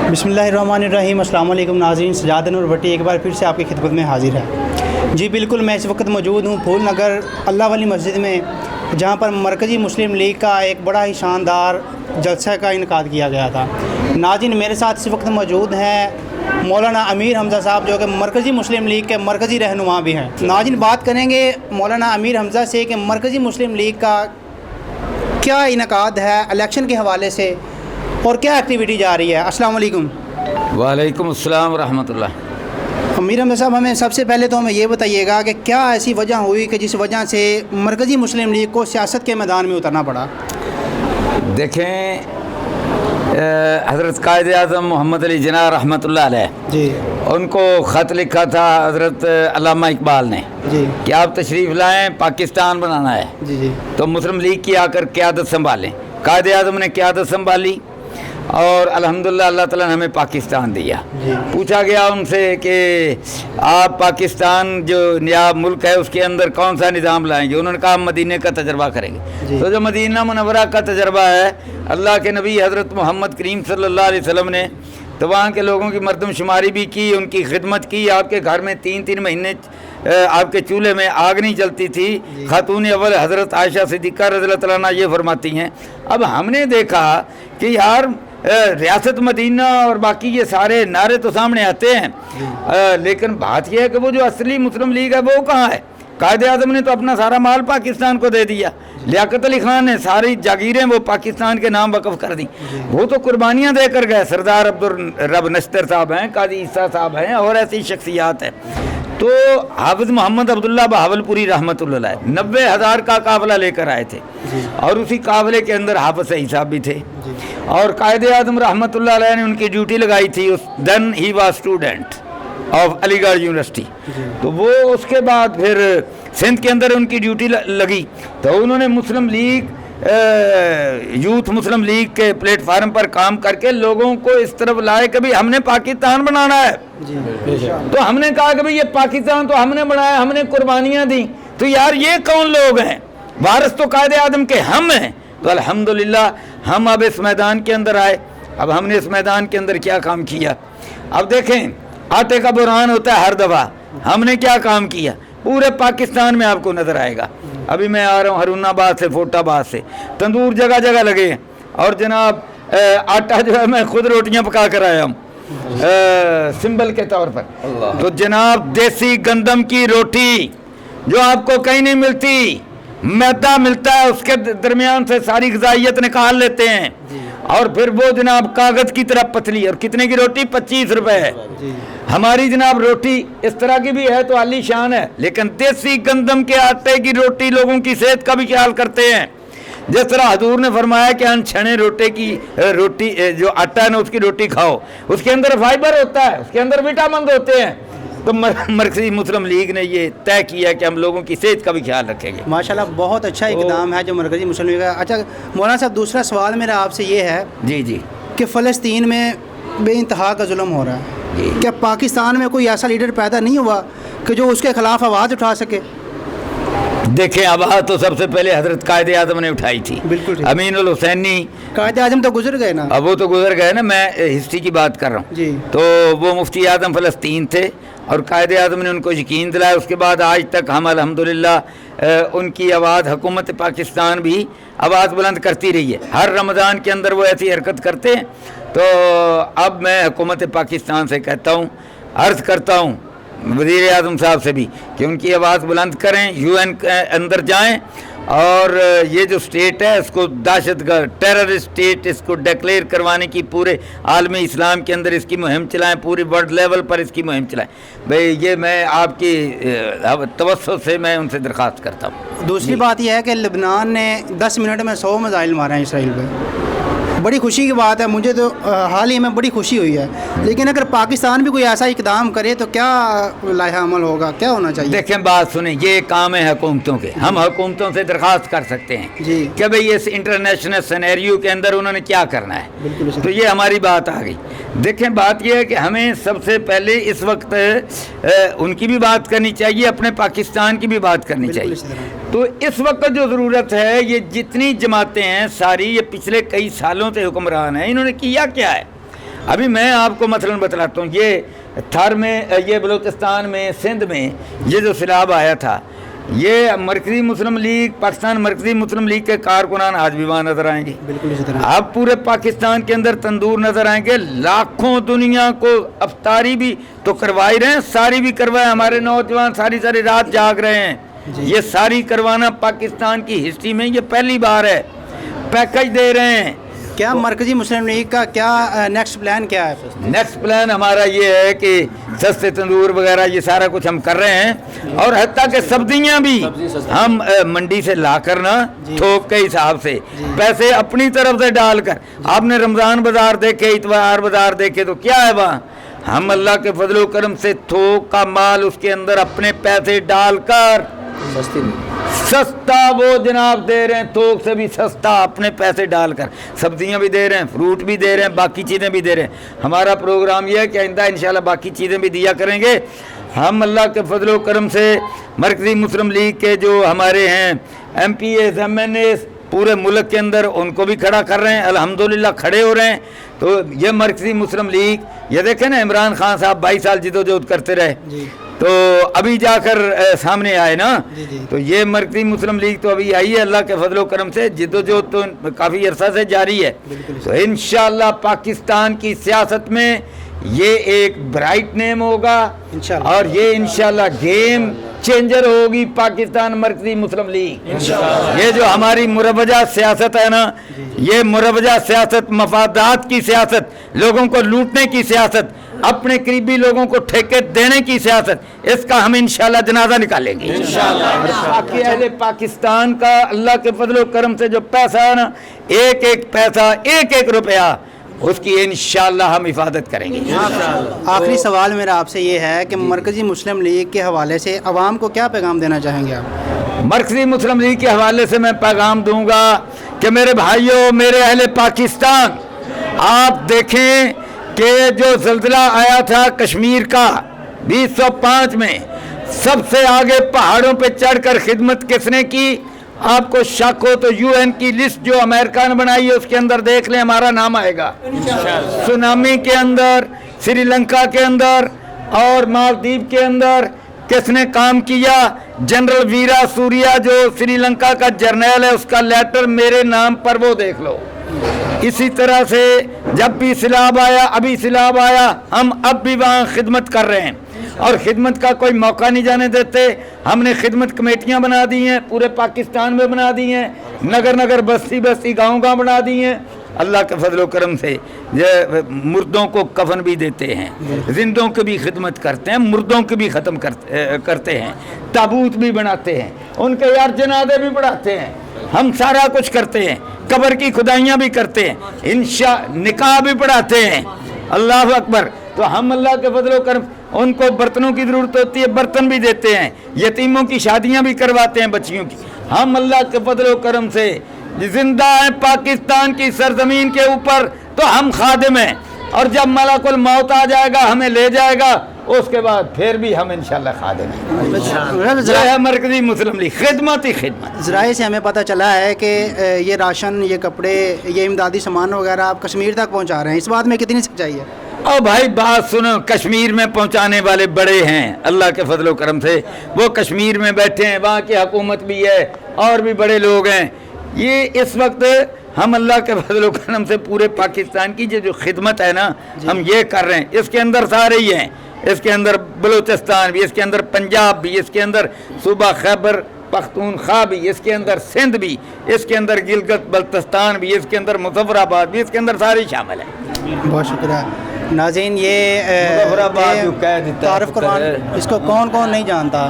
बिस्मिल्लाहिर्रहमानिर्रहीम। अस्सलाम वालेकुम नाज़रीन, सजाद नूर भट्टी एक बार फिर से आपकी खिदमत में हाजिर है। जी बिल्कुल, मैं इस वक्त मौजूद हूँ फूल नगर अल्लाह वाली मस्जिद में, जहाँ पर मरकज़ी मुस्लिम लीग का एक बड़ा ही शानदार जलसा का इनकाद किया गया था। नाज़रीन, मेरे साथ इस वक्त मौजूद हैं मौलाना अमीर हमज़ा साहब, जो कि मरकज़ी मुस्लिम लीग के मरकज़ी रहनुमा भी हैं। नाज़रीन, बात करेंगे मौलाना अमीर हमज़ा से कि मरकज़ी मुस्लिम लीग का क्या इनकाद है इलेक्शन के हवाले से और क्या एक्टिविटी जा रही है। अस्सलाम वालेकुम। वालेकुम अस्सलाम रहमतुल्लाह। अमीर हमज़ा साहब, हमें सबसे पहले तो हमें ये बताइएगा कि क्या ऐसी वजह हुई कि जिस वजह से मरकज़ी मुस्लिम लीग को सियासत के मैदान में उतरना पड़ा। देखें, हज़रत कायद आज़म मोहम्मद अली जिन्ना रहमतुल्लाह अलैह जी, उनको ख़त लिखा था हज़रत अल्लामा इकबाल ने जी कि आप तशरीफ़ लाएँ, पाकिस्तान बनाना है, जी जी तो मुस्लिम लीग की आकर क़यादत संभालें। कायद आज़म ने क़यादत संभाली और अल्हम्दुलिल्लाह अल्लाह ताला ने हमें पाकिस्तान दिया। पूछा गया उनसे कि आप पाकिस्तान जो नया मुल्क है उसके अंदर कौन सा निज़ाम लाएंगे। उन्होंने कहा हम मदीने का तजर्बा करेंगे। तो जो मदीना मुनव्वरा का तजर्बा है, अल्लाह के नबी हज़रत मोहम्मद करीम सल्लल्लाहु अलैहि वसल्लम ने तो वहाँ के लोगों की मरदमशुमारी भी की, उनकी खिदमत की। आपके घर में 3-3 महीने आपके चूल्हे में आग नहीं जलती थी। खातून अव्वल हज़रत आयशा सिद्दीक़ा रज़ियल्लाहु तआला अन्हा ये फरमाती हैं। अब हमने देखा कि यार रियासत मदीना और बाकी ये सारे नारे तो सामने आते हैं, लेकिन बात यह है कि वो जो असली मुस्लिम लीग है वो कहाँ है। कायद आज़म ने तो अपना सारा माल पाकिस्तान को दे दिया। लियाकत अली खान ने सारी जागीरें वो पाकिस्तान के नाम वक़फ़ कर दी। वो तो कुर्बानियाँ दे कर गए। सरदार अब्दुल रब नश्तर साहब हैं, काजी ईसा साहब हैं और ऐसी शख्सियात हैं। तो हाफिज़ मोहम्मद अब्दुल्ला बहावलपुरी रहमतुल्लाह अलैह 90,000 का काफ़िला लेकर आए थे और उसी काफ़िले के अंदर हाफिज़ सईद साहब भी थे और कायद आज़म रहमतुल्लाह अलैह ने उनकी ड्यूटी लगाई थी। Then he was student of Aligarh university. तो वो उसके बाद फिर सिंध के अंदर उनकी ड्यूटी लगी तो उन्होंने मुस्लिम लीग यूथ मुस्लिम लीग के प्लेटफार्म पर काम करके लोगों को इस तरफ लाए कि भाई हमने पाकिस्तान बनाना है। तो हमने कहा कि भाई ये पाकिस्तान तो हमने बनाया, हमने कुर्बानियाँ दी, तो यार ये कौन लोग हैं। वारिस तो कायद आज़म के हम हैं। तो अल्हम्दुलिल्लाह हम अब इस मैदान के अंदर आए। अब हमने इस मैदान के अंदर क्या काम किया। अब देखें, आटे का बुरहान होता है हर दफ़ा। हमने क्या काम किया पूरे पाकिस्तान में आपको नज़र आएगा। अभी मैं आ रहा हूँ हरूनाबाद से, फोटाबाद से, तंदूर जगह जगह लगे हैं और जनाब आटा जो है मैं खुद रोटियाँ पका कर आया हूँ सिंबल के तौर पर। तो जनाब देसी गंदम की रोटी जो आपको कहीं नहीं मिलती, मैदा मिलता है, उसके दरमियान से सारी ग़िज़ाइयत निकाल लेते हैं और फिर वो जनाब कागज़ की तरह पतली। और कितने की रोटी? 25 रुपए है। हमारी जनाब रोटी इस तरह की भी है तो आलीशान है, लेकिन देसी गंदम के आटे की रोटी लोगों की सेहत का भी ख्याल करते हैं। जिस तरह हजूर ने फरमाया कि अनछने रोटी जो आटा है ना उसकी रोटी खाओ, उसके अंदर फाइबर होता है, उसके अंदर विटामिन होते हैं। तो मरकज़ी मुस्लिम लीग ने ये तय किया कि हम लोगों की सेहत का भी ख्याल रखेंगे। माशाल्लाह, बहुत अच्छा इक़दाम है जो मरकज़ी मुस्लिम लीग का। अच्छा मौलाना साहब, दूसरा सवाल मेरा आपसे ये है जी जी कि फ़लस्तीन में बेइंतहा का जुल्म हो रहा है। क्या पाकिस्तान में कोई ऐसा लीडर पैदा नहीं हुआ कि जो उसके खिलाफ आवाज़ उठा सके? देखें, आवाज़ तो सबसे पहले हज़रत कायद आज़म ने उठाई थी। बिल्कुल अमीन उल हुसैनी। कायद आज़म तो गुजर गए ना। अब वो तो गुजर गए ना, मैं हिस्ट्री की बात कर रहा हूँ जी। तो वो मुफ्ती आज़म फ़लस्तीन थे और कायद आज़म ने उनको यकीन दिलाया। उसके बाद आज तक हम अल्हम्दुलिल्लाह उनकी आवाज़, हुकूमत पाकिस्तान भी आवाज़ बुलंद करती रही है। हर रमज़ान के अंदर वो ऐसी हरकत करते हैं। तो अब मैं हुकूमत पाकिस्तान से कहता हूँ, अर्ज़ करता हूँ वज़ीर आज़म साहब से भी कि उनकी आवाज़ बुलंद करें, UN के अंदर जाएं और ये जो स्टेट है इसको दहशतगर्द टेररिस्ट स्टेट इसको डिक्लेयर करवाने की पूरे आलमी इस्लाम के अंदर इसकी मुहिम चलाएं, पूरी वर्ल्ड लेवल पर इसकी मुहिम चलाएं। भाई ये मैं आपकी तवज्जो से मैं उनसे दरख्वास्त करता हूँ। दूसरी बात यह है कि लबनान ने 10 मिनट में 100 मिसाइल मारे हैं इसराइल पे। बड़ी खुशी की बात है, मुझे तो हाल ही में बड़ी खुशी हुई है। लेकिन अगर पाकिस्तान भी कोई ऐसा इक़दाम करे तो क्या लाया अमल होगा, क्या होना चाहिए? देखें, बात सुने, ये काम है हुकूमतों के। हम हुकूमतों से दरख्वास्त कर सकते हैं जी कि भाई इस इंटरनेशनल सिनेरियो के अंदर उन्होंने क्या करना है। बिल्कुल। तो ये हमारी बात आ गई। देखें, बात यह है कि हमें सबसे पहले इस वक्त उनकी भी बात करनी चाहिए, अपने पाकिस्तान की भी बात करनी चाहिए। तो इस वक्त जो ज़रूरत है, ये जितनी जमातें हैं सारी, ये पिछले कई सालों से हुक्मरान हैं, इन्होंने किया क्या है? अभी मैं आपको मसलन बतलाता हूँ, ये थर में, ये बलूचिस्तान में, सिंध में ये जो सैलाब आया था, ये मरकज़ी मुस्लिम लीग, पाकिस्तान मरकज़ी मुस्लिम लीग के कारकुनान आज भी वहाँ नज़र आएंगे। बिल्कुल इसी तरह। अब पूरे पाकिस्तान के अंदर तंदूर नज़र आएंगे, लाखों दुनिया को अफ्तारी भी तो करवा ही रहे हैं, सारी भी करवाए, हमारे नौजवान सारी सारी रात जाग रहे हैं। ये सारी करवाना पाकिस्तान की हिस्ट्री में ये पहली बार है। पैकेज दे रहे हैं। क्या मरकज़ी मुस्लिम लीग का क्या नेक्स्ट प्लान क्या है? नेक्स्ट प्लान हमारा ये है कि सस्ते तंदूर वगैरह ये सारा कुछ हम कर रहे हैं, और हत्ता के सब्जियां भी हम मंडी से ला कर ना थोक के हिसाब से पैसे अपनी तरफ से डालकर, आपने रमज़ान बाज़ार देखे, इतवार बाज़ार देखे, तो क्या है वहाँ हम अल्लाह के फजल करम से थोक का माल उसके अंदर अपने पैसे डालकर सस्ता वो जनाब दे रहे हैं, थोक से भी सस्ता अपने पैसे डालकर सब्जियां भी दे रहे हैं, फ्रूट भी दे रहे हैं, बाकी चीज़ें भी दे रहे हैं। हमारा प्रोग्राम ये है कि आइंदा इंशाल्लाह बाकी चीज़ें भी दिया करेंगे। हम अल्लाह के फजल करम से मरकज़ी मुस्लिम लीग के जो हमारे हैं MPs MNAs पूरे मुल्क के अंदर उनको भी खड़ा कर रहे हैं, अल्हम्दुलिल्लाह खड़े हो रहे हैं। तो ये मरकज़ी मुस्लिम लीग, ये देखें ना, इमरान खान साहब 22 साल जिदोजहद करते रहे, तो अभी जाकर सामने आए ना। तो ये मरकज़ी मुस्लिम लीग तो अभी आई है, अल्लाह के फजल करम से जिद्दोजहद तो काफ़ी अरसा से जारी है। तो इंशाअल्लाह पाकिस्तान की सियासत में ये एक ब्राइट नेम होगा, और ये इंशाअल्लाह गेम चेंजर होगी पाकिस्तान मरकज़ी मुस्लिम लीग। ये जो हमारी मुरवजा सियासत है ना, ये मुरवजा सियासत, मफादात की सियासत, लोगों को लूटने की सियासत, अपने करीबी लोगों को ठेके देने की सियासत, इसका हम इंशाल्लाह जनाजा निकालेंगे बाकी अहले पाकिस्तान का। अल्लाह के फजल करम से जो पैसा है ना, एक एक पैसा, एक एक रुपया, उसकी इंशाल्लाह हम हिफाजत करेंगे। आखिरी सवाल मेरा आपसे ये है कि मरकज़ी मुस्लिम लीग के हवाले से अवाम को क्या पैगाम देना चाहेंगे आप? मरकज़ी मुस्लिम लीग के हवाले से मैं पैगाम दूंगा कि मेरे भाइयों, मेरे अहले पाकिस्तान, आप देखें कि जो ज़ल्ज़ला आया था कश्मीर का 2005 में, सबसे आगे पहाड़ों पे चढ़कर खिदमत किसने की? आपको शक हो तो UN की लिस्ट जो अमेरिका ने बनाई है उसके अंदर देख लें, हमारा नाम आएगा। सुनामी के अंदर, श्रीलंका के अंदर और मालदीव के अंदर किसने काम किया? जनरल वीरा सूर्या जो श्रीलंका का जर्नल है, उसका लेटर मेरे नाम पर, वो देख लो। इसी तरह से जब भी सैलाब आया, अभी सैलाब आया, हम अब भी वहाँ खिदमत कर रहे हैं, और खिदमत का कोई मौका नहीं जाने देते। हमने खिदमत कमेटियाँ बना दी हैं, पूरे पाकिस्तान में बना दी हैं, नगर नगर, बस्ती बस्ती, गांव गांव बना दी हैं। अल्लाह के फजल करम से ये मुर्दों को कफन भी देते हैं, जिंदों की भी खिदमत करते हैं, मुर्दों की भी ख़त्म करते हैं, ताबूत भी बनाते हैं, उनके यार जनाजे भी बढ़ाते हैं, हम सारा कुछ करते हैं, कब्र की खुदाइयाँ भी करते हैं, निकाह भी पढ़ाते हैं। अल्लाह अकबर। तो हम अल्लाह के फजल करम, उनको बर्तनों की ज़रूरत होती है, बर्तन भी देते हैं, यतीमों की शादियाँ भी करवाते हैं, बच्चियों की। हम अल्लाह के फजल करम से जिंदा हैं पाकिस्तान की सरजमीन के ऊपर, तो हम खादिम हैं, और जब मलकुल मौत आ जाएगा, हमें ले जाएगा, उसके बाद फिर भी हम इंशाल्लाह खादिम हैं। जय है मरकज़ी मुस्लिम लीग, खिदमत ही खिदमत। ज़राए से हमें पता चला है कि ये राशन, ये कपड़े, ये इमदादी सामान वगैरह आप कश्मीर तक पहुँचा रहे हैं, इस बात में कितनी सच्चाई है? और भाई बात सुनो, कश्मीर में पहुंचाने वाले बड़े हैं अल्लाह के फजल करम से, वो कश्मीर में बैठे हैं, वहाँ की हुकूमत भी है, और भी बड़े लोग हैं। ये इस वक्त हम अल्लाह के फजल करम से पूरे पाकिस्तान की जो खिदमत है ना, हम ये कर रहे हैं। इसके अंदर सारे ही हैं, इसके अंदर बलूचिस्तान भी, इसके अंदर पंजाब भी, इसके अंदर सूबा खैबर पख्तूनख्वा भी, इसके अंदर सिंध भी, इसके अंदर गिलगित बल्तिस्तान भी, इसके अंदर मुजफ्फराबाद भी, इसके अंदर सारे शामिल हैं। बहुत शुक्रिया नाज़रीन। ये तारुफ कुरान, इसको कौन कौन नहीं जानता,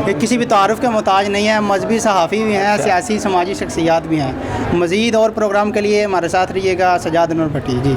ये किसी भी तारुफ के मोहताज नहीं है। मजहबी सहाफ़ी भी हैं, सियासी समाजी शख्सियात भी हैं। मज़ीद और प्रोग्राम के लिए हमारे साथ रहिएगा। सजाद नूर भट्टी जी।